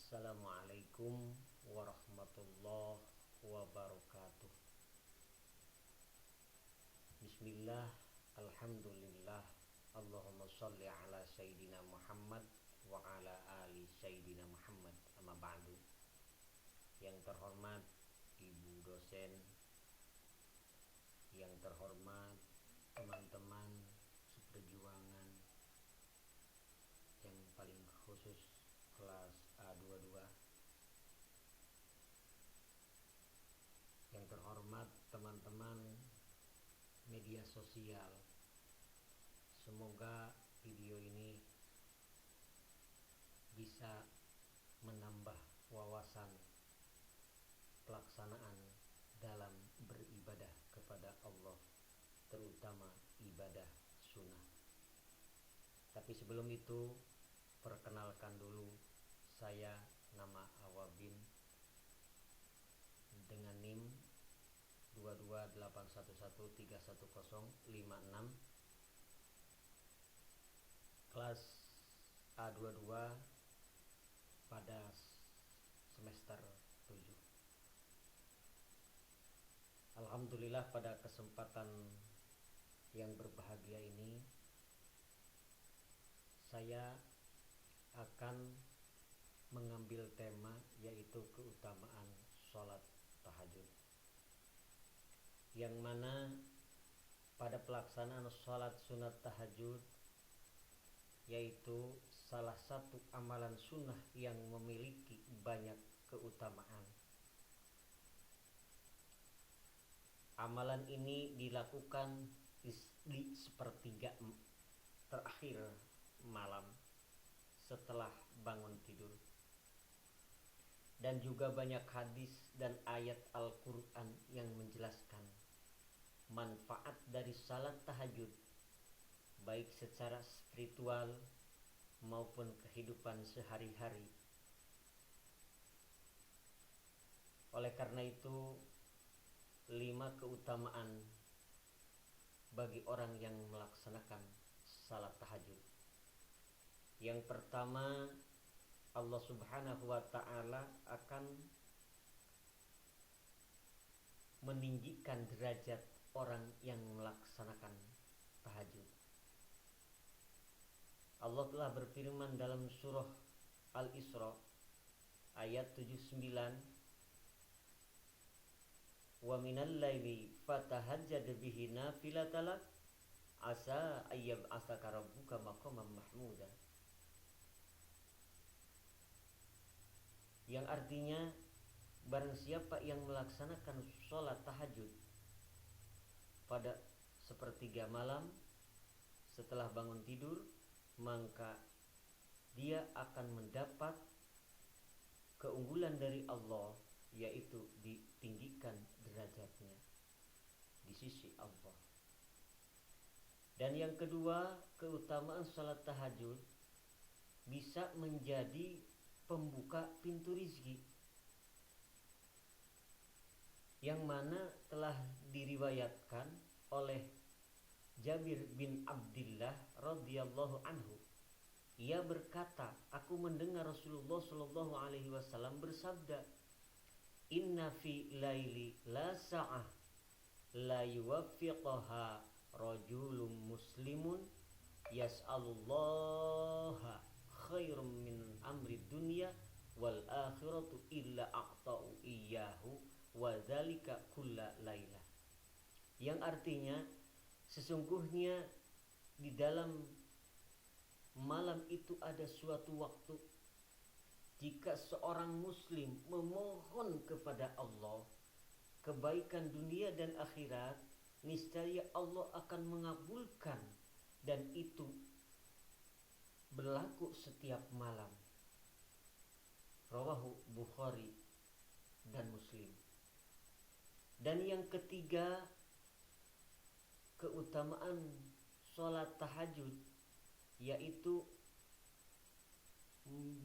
Assalamualaikum warahmatullahi wabarakatuh. Bismillah, alhamdulillah, Allahumma sholli ala Sayyidina Muhammad wa ala ali Sayyidina Muhammad, amma ba'du. Yang terhormat Ibu dosen, yang terhormat teman-teman seperjuangan, yang paling khusus kelas A22, yang terhormat teman-teman media sosial. Semoga video ini bisa menambah wawasan pelaksanaan dalam beribadah kepada Allah, terutama ibadah sunnah. Tapi sebelum itu, perkenalkan dulu, saya nama Awabin dengan NIM 22811311056, kelas A22 pada semester 7. Alhamdulillah, pada kesempatan yang berbahagia ini saya akan mengambil tema yaitu keutamaan sholat tahajud, yang mana pada pelaksanaan sholat sunat tahajud yaitu salah satu amalan sunnah yang memiliki banyak keutamaan. Amalan ini dilakukan di sepertiga terakhir malam setelah bangun tidur, dan juga banyak hadis dan ayat Al-Quran yang menjelaskan manfaat dari salat tahajud, baik secara spiritual maupun kehidupan sehari-hari. Oleh karena itu, 5 keutamaan bagi orang yang melaksanakan salat tahajud. Yang pertama, Allah Subhanahu wa ta'ala akan meninggikan derajat orang yang melaksanakan tahajud. Allah telah berfirman dalam surah Al-Isra ayat 79, wa minal laili fatahajjad bihi nafilatan lak asa ayyab asaka rabbuka maqaman mahmuda, yang artinya barang siapa yang melaksanakan sholat tahajud pada sepertiga malam setelah bangun tidur, maka dia akan mendapat keunggulan dari Allah, yaitu ditinggikan derajatnya di sisi Allah. Dan yang kedua, keutamaan sholat tahajud bisa menjadi pembuka pintu rizki, yang mana telah diriwayatkan oleh Jabir bin Abdullah radhiyallahu anhu. Ia berkata, aku mendengar Rasulullah sallallahu alaihi wasallam bersabda, inna fi laili la sa'ah la yuwaffiqaha rajulun muslimun yas'alullaha khairum min amri dunya wal akhiratu illa a'ta'u iyyahu wa dzalika kulla lailah. Yang artinya, sesungguhnya di dalam malam itu ada suatu waktu jika seorang muslim memohon kepada Allah kebaikan dunia dan akhirat, niscaya Allah akan mengabulkan, dan itu berlaku setiap malam. Rawahu Bukhari dan Muslim. Dan yang ketiga, keutamaan sholat tahajud yaitu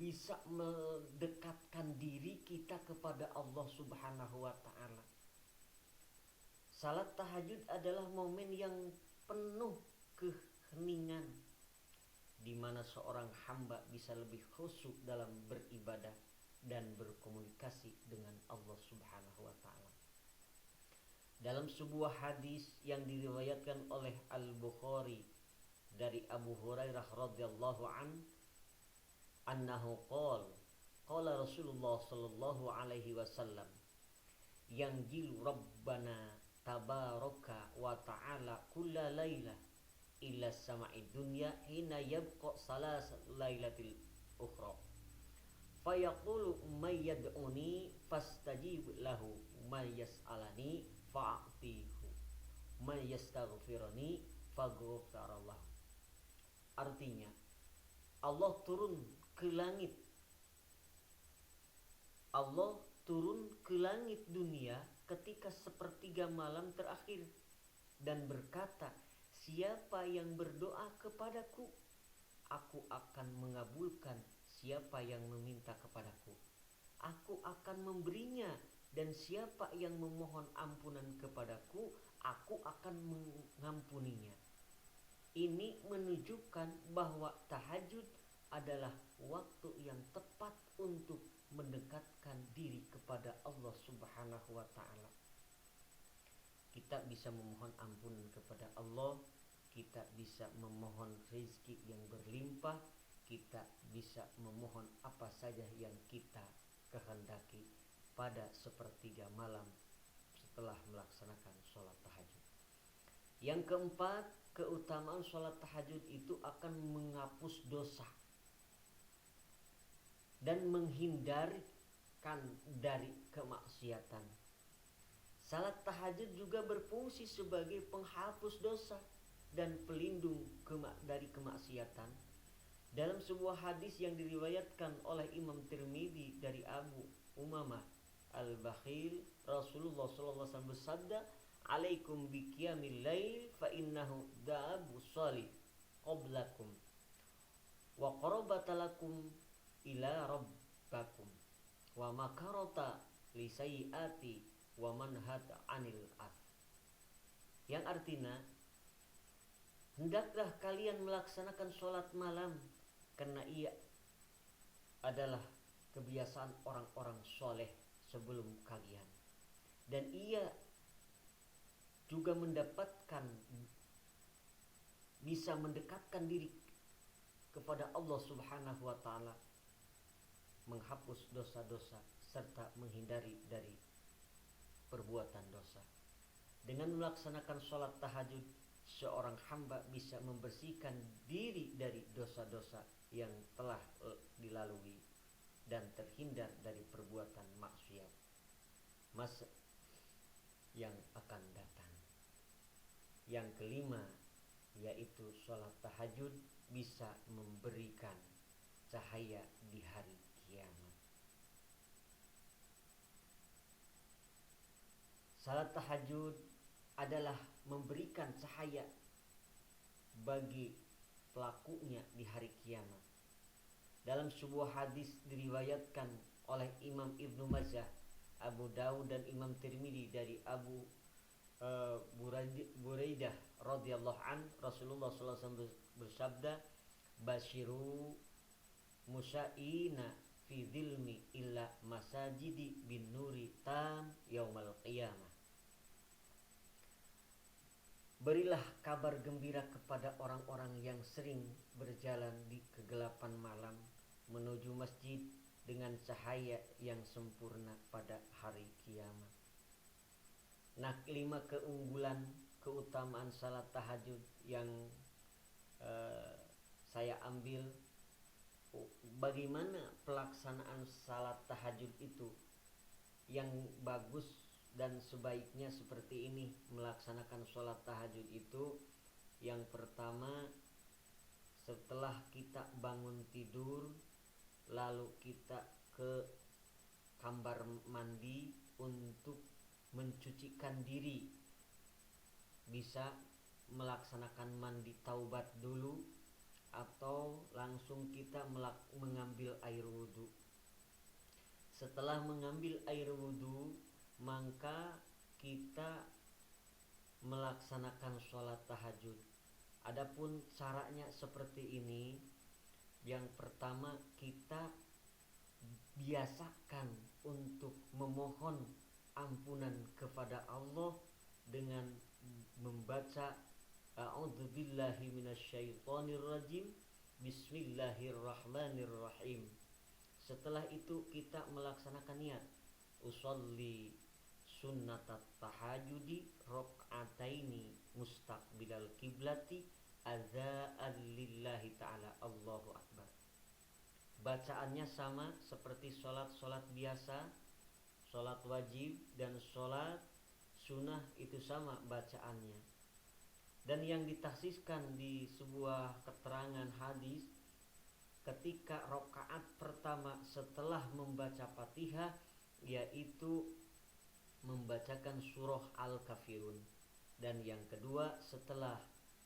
bisa mendekatkan diri kita kepada Allah Subhanahu wa ta'ala. Salat tahajud adalah momen yang penuh keheningan, di mana seorang hamba bisa lebih khusyuk dalam beribadah dan berkomunikasi dengan Allah Subhanahu wa taala. Dalam sebuah hadis yang diriwayatkan oleh Al-Bukhari dari Abu Hurairah radhiyallahu annahu qala Rasulullah sallallahu alaihi wasallam yanjilu rabbana tabaraka wa ta'ala kulla lailah ila sama'i dunya hina yabqa salas lailatil ukhra fayaqulu may yad'uni fastajib lahu may yas'alani fa'tihu may yastaghfiruni faghfirallah. Artinya, Allah turun ke langit dunia ketika sepertiga malam terakhir dan berkata, siapa yang berdoa kepadaku, aku akan mengabulkan. Siapa yang meminta kepadaku, aku akan memberinya. Dan siapa yang memohon ampunan kepadaku, aku akan mengampuninya. Ini menunjukkan bahwa tahajud adalah waktu yang tepat untuk mendekatkan diri kepada Allah Subhanahu wa taala. Kita bisa memohon ampunan kepada Allah, kita bisa memohon rezeki yang berlimpah, kita bisa memohon apa saja yang kita kehendaki pada sepertiga malam setelah melaksanakan sholat tahajud. Yang keempat, keutamaan sholat tahajud itu akan menghapus dosa dan menghindarkan dari kemaksiatan. Salat tahajud juga berfungsi sebagai penghapus dosa dan pelindung dari kemaksiatan. Dalam sebuah hadis yang diriwayatkan oleh Imam Tirmidzi dari Abu Umamah Al-Bakhil, Rasulullah SAW bersabda, "Alaikum biqiyamil lail fa innahu da'abu salih qablakum wa qarabatalakum ila rabbakum wa makarata li sayyiati wa manhata anil af." Yang artinya, hendaklah kalian melaksanakan sholat malam karena ia adalah kebiasaan orang-orang soleh sebelum kalian, dan ia juga bisa mendekatkan diri kepada Allah Subhanahu wa taala, menghapus dosa-dosa serta menghindari dari perbuatan dosa. Dengan melaksanakan sholat tahajud, seorang hamba bisa membersihkan diri dari dosa-dosa yang telah dilalui dan terhindar dari perbuatan maksiat masa yang akan datang. Yang kelima, yaitu sholat tahajud bisa memberikan cahaya di hari kiamat. Salat tahajud adalah memberikan cahaya bagi pelakunya di hari kiamat. Dalam sebuah hadis diriwayatkan oleh Imam Ibnu Majah, Abu Daud dan Imam Tirmidzi dari Abu Buraidah radhiyallahu an, Rasulullah SAW bersabda, "Basyiru musya'ina fi dhilmi illa masajidi bin nuri tam yaumal qiyamah." Berilah kabar gembira kepada orang-orang yang sering berjalan di kegelapan malam menuju masjid dengan cahaya yang sempurna pada hari kiamat. Nah, 5 keutamaan salat tahajud yang saya ambil. Bagaimana pelaksanaan salat tahajud itu? Yang bagus dan sebaiknya seperti ini melaksanakan sholat tahajud itu. Yang pertama, setelah kita bangun tidur, lalu kita ke kamar mandi untuk mencucikan diri. Bisa melaksanakan mandi taubat dulu atau langsung kita mengambil air wudhu. Setelah mengambil air wudhu, maka kita melaksanakan sholat tahajud. Adapun caranya seperti ini. Yang pertama, kita biasakan untuk memohon ampunan kepada Allah dengan membaca A'udzubillahi minasyaitonirrajim, Bismillahirrahmanirrahim. Setelah itu kita melaksanakan niat usolli sunnatat tahajudi rok'ataini mustaqbilal kiblati adza'an lillahi ta'ala, Allahu akbar. Bacaannya sama seperti sholat biasa, sholat wajib dan sholat sunnah, itu sama bacaannya. Dan yang ditaksiskan di sebuah keterangan hadis, ketika rakaat pertama setelah membaca Fatihah yaitu membacakan surah Al-Kafirun, dan yang kedua setelah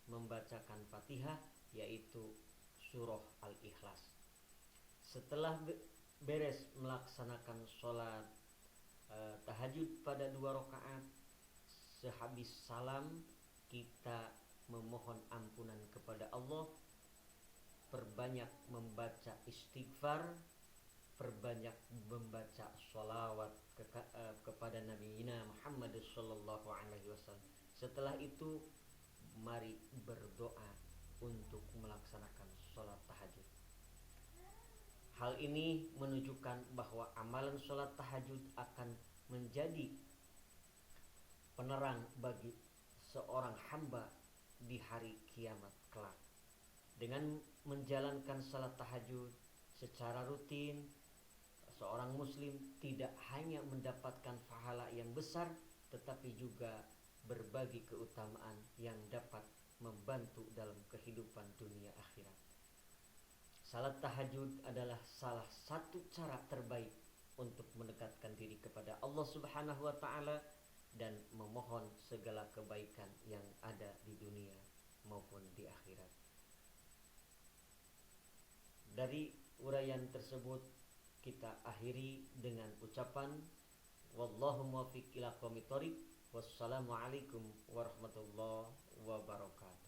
membacakan Fatihah yaitu surah Al-Ikhlas. Setelah beres melaksanakan sholat tahajud pada 2 rakaat, sehabis salam kita memohon ampunan kepada Allah, perbanyak membaca istighfar, perbanyak membaca sholawat kepada Nabi Muhammad sallallahu alaihi wasallam. Setelah itu mari berdoa untuk melaksanakan sholat tahajud. Hal ini menunjukkan bahwa amalan sholat tahajud akan menjadi penerang bagi seorang hamba di hari kiamat kelak. Dengan menjalankan salat tahajud secara rutin, seorang muslim tidak hanya mendapatkan pahala yang besar, tetapi juga berbagi keutamaan yang dapat membantu dalam kehidupan dunia akhirat. Salat tahajud adalah salah satu cara terbaik untuk mendekatkan diri kepada Allah Subhanahu wa taala dan memohon segala kebaikan yang ada di dunia maupun di akhirat. Dari uraian tersebut kita akhiri dengan ucapan wallahu muwaffiq ila aqwamit thoriq. Wassalamualaikum warahmatullahi wabarakatuh.